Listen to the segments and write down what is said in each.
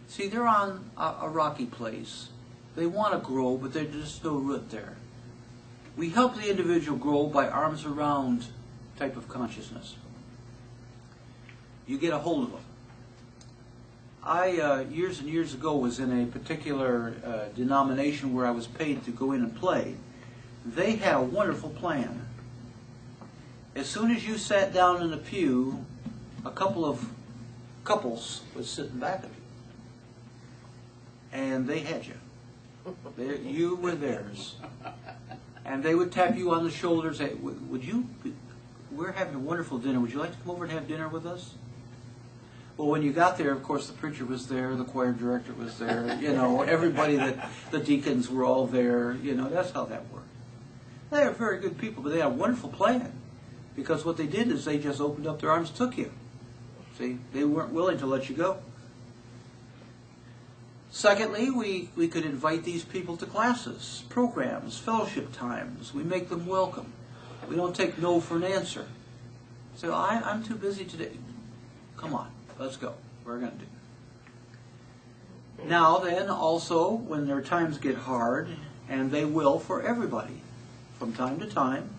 See, they're on a rocky place. They want to grow, but there's just no root there. We help the individual grow by arms around type of consciousness. You get a hold of them. I, years and years ago, was in a particular denomination where I was paid to go in and play. They had a wonderful plan. As soon as you sat down in the pew, a couple of couples was sitting back of you. And they had you. You were theirs. And they would tap you on the shoulder and say, we're having a wonderful dinner. Would you like to come over and have dinner with us? Well, when you got there, of course, the preacher was there, the choir director was there, you know, everybody, the deacons were all there, you know, that's how that worked. They are very good people, but they had a wonderful plan. Because what they did is they just opened up their arms and took you. See, they weren't willing to let you go. Secondly, we could invite these people to classes, programs, fellowship times. We make them welcome. We don't take no for an answer. Say, well, I'm too busy today. Come on, let's go. We're going to do it. Now then, also, when their times get hard, and they will for everybody, from time to time,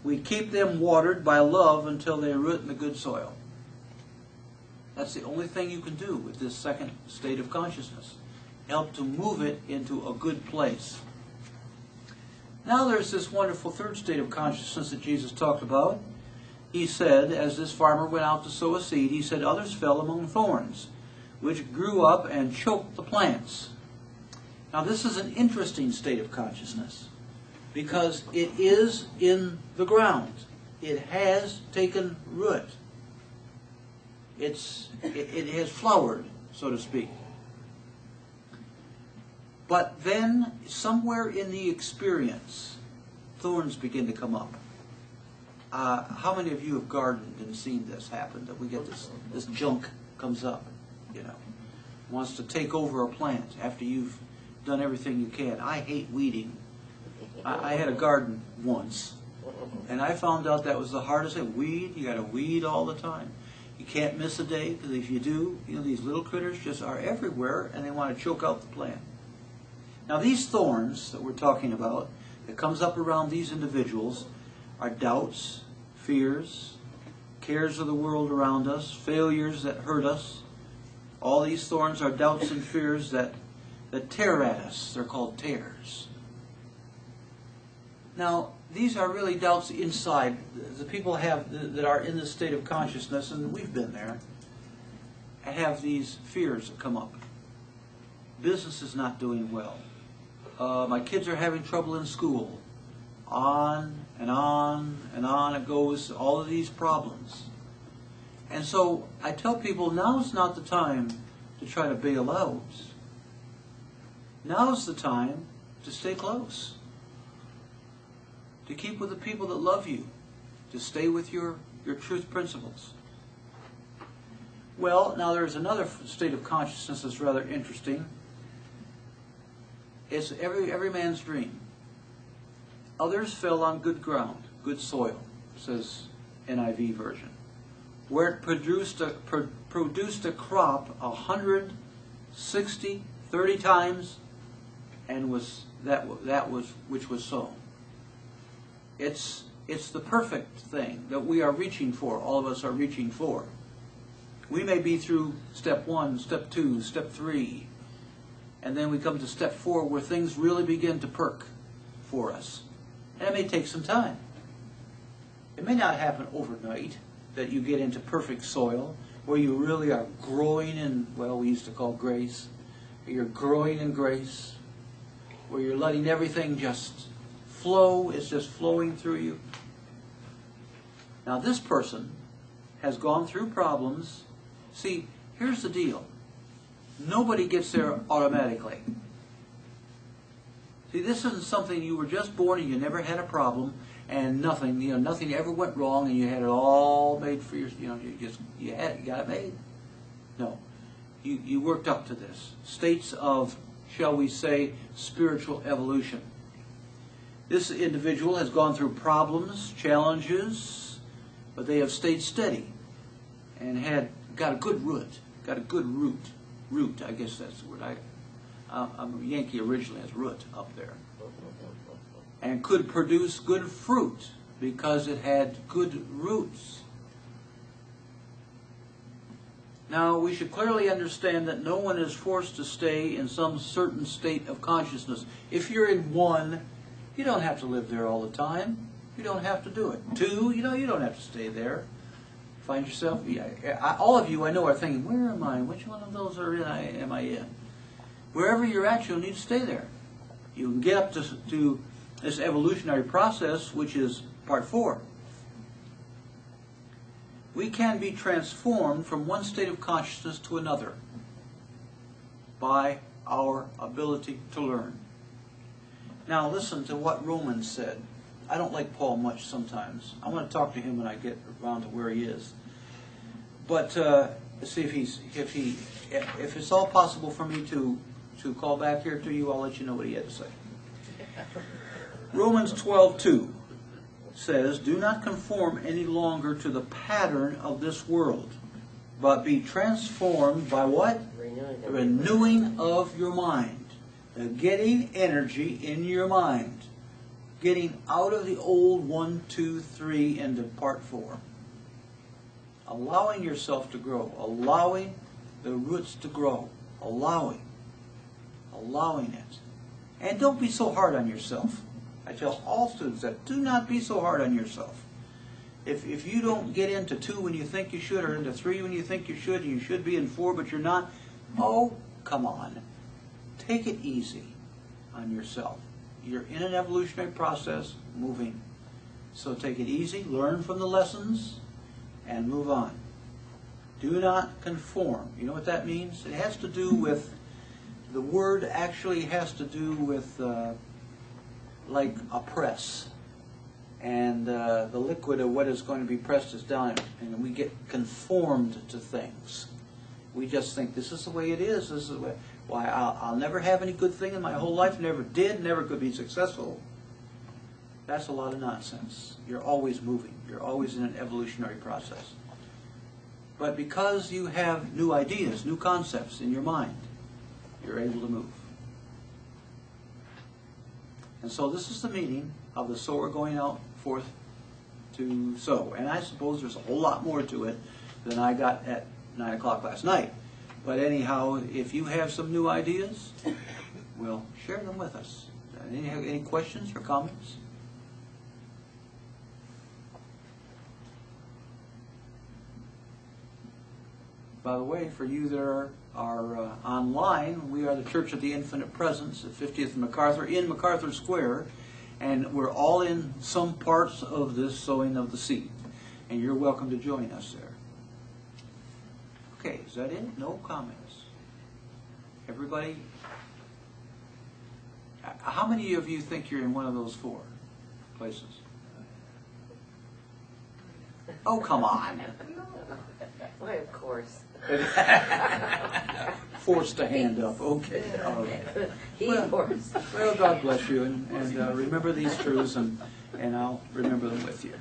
we keep them watered by love until they root in the good soil. That's the only thing you can do with this second state of consciousness. Help to move it into a good place. Now there's this wonderful third state of consciousness that Jesus talked about. He said, as this farmer went out to sow a seed, he said, others fell among thorns, which grew up and choked the plants. Now this is an interesting state of consciousness, because it is in the ground. It has taken root. It has flowered, so to speak. But then, somewhere in the experience, thorns begin to come up. How many of you have gardened and seen this happen, that we get this junk comes up, you know, wants to take over a plant after you've done everything you can. I hate weeding. I had a garden once, and I found out that was the hardest thing. Weed, you got to weed all the time. You can't miss a day, because if you do, you know, these little critters just are everywhere, and they want to choke out the plant. Now these thorns that we're talking about, that comes up around these individuals, are doubts, fears, cares of the world around us, failures that hurt us. All these thorns are doubts and fears that tear at us. They're called tears. Now, these are really doubts inside. The people that are in this state of consciousness, and we've been there, have these fears that come up. Business is not doing well. My kids are having trouble in school. On and on and on it goes, all of these problems. And so I tell people, now's not the time to try to bail out. Now's the time to stay close. To keep with the people that love you. To stay with your truth principles. Well, now there's another state of consciousness that's rather interesting. It's every man's dream. Others fell on good ground, good soil, says NIV version, where it produced a crop 160, 30 times, and which was sown. It's the perfect thing that we are reaching for. All of us are reaching for. We may be through step 1, step 2, step 3, and then we come to step 4, where things really begin to perk for us. And it may take some time. It may not happen overnight, that you get into perfect soil, where you really are growing in, well, we used to call grace. You're growing in grace, where you're letting everything just flow. It's just flowing through you. Now this person has gone through problems. See, here's the deal. Nobody gets there automatically. See, this isn't something you were just born and you never had a problem, and nothing ever went wrong, and you had it all made for your, you got it made. No, you worked up to this. States of, shall we say, spiritual evolution. This individual has gone through problems, challenges, but they have stayed steady and got a good root. root, I guess that's the word. I'm a Yankee originally, as root up there. And could produce good fruit because it had good roots. Now, we should clearly understand that no one is forced to stay in some certain state of consciousness. If you're in one, you don't have to live there all the time. You don't have to do it. Two, you don't have to stay there. Find yourself, all of you I know are thinking, where am I? Which one of those am I in? Wherever you're at, you'll need to stay there. You can get up to this evolutionary process, which is part 4. We can be transformed from one state of consciousness to another by our ability to learn. Now listen to what Romans said. I don't like Paul much sometimes. I want to talk to him when I get around to where he is. But see if it's all possible for me to call back here to you, I'll let you know what he had to say. Romans 12:2 says, "Do not conform any longer to the pattern of this world, but be transformed by" what? The renewing of your mind. Getting energy in your mind. Getting out of the old 1, 2, 3 into part 4. Allowing yourself to grow. Allowing the roots to grow. Allowing it. And don't be so hard on yourself. I tell all students that, do not be so hard on yourself. If you don't get into 2 when you think you should, or into 3 when you think you should be in 4 but you're not, oh, come on. Take it easy on yourself. You're in an evolutionary process, moving. So take it easy, learn from the lessons, and move on. Do not conform. You know what that means? It has to do with, the word actually has to do with like a press. And the liquid of what is going to be pressed is down, and we get conformed to things. We just think this is the way it is. This is the way. Why, I'll never have any good thing in my whole life. Never did. Never could be successful. That's a lot of nonsense. You're always moving. You're always in an evolutionary process. But because you have new ideas, new concepts in your mind, you're able to move. And so this is the meaning of the sower going out forth to sow. And I suppose there's a whole lot more to it than I got at 9 o'clock last night. But anyhow, if you have some new ideas, well, share them with us. Any questions or comments? By the way, for you that are online, we are the Church of the Infinite Presence at 50th and MacArthur, in MacArthur Square, and we're all in some parts of this sowing of the seed. And you're welcome to join us there. Okay, is that it? No comments. Everybody, how many of you think you're in one of those 4 places? Oh, come on. Why, of course. Forced a hand up. Okay. All right. Well, God bless you, and remember these truths, and I'll remember them with you.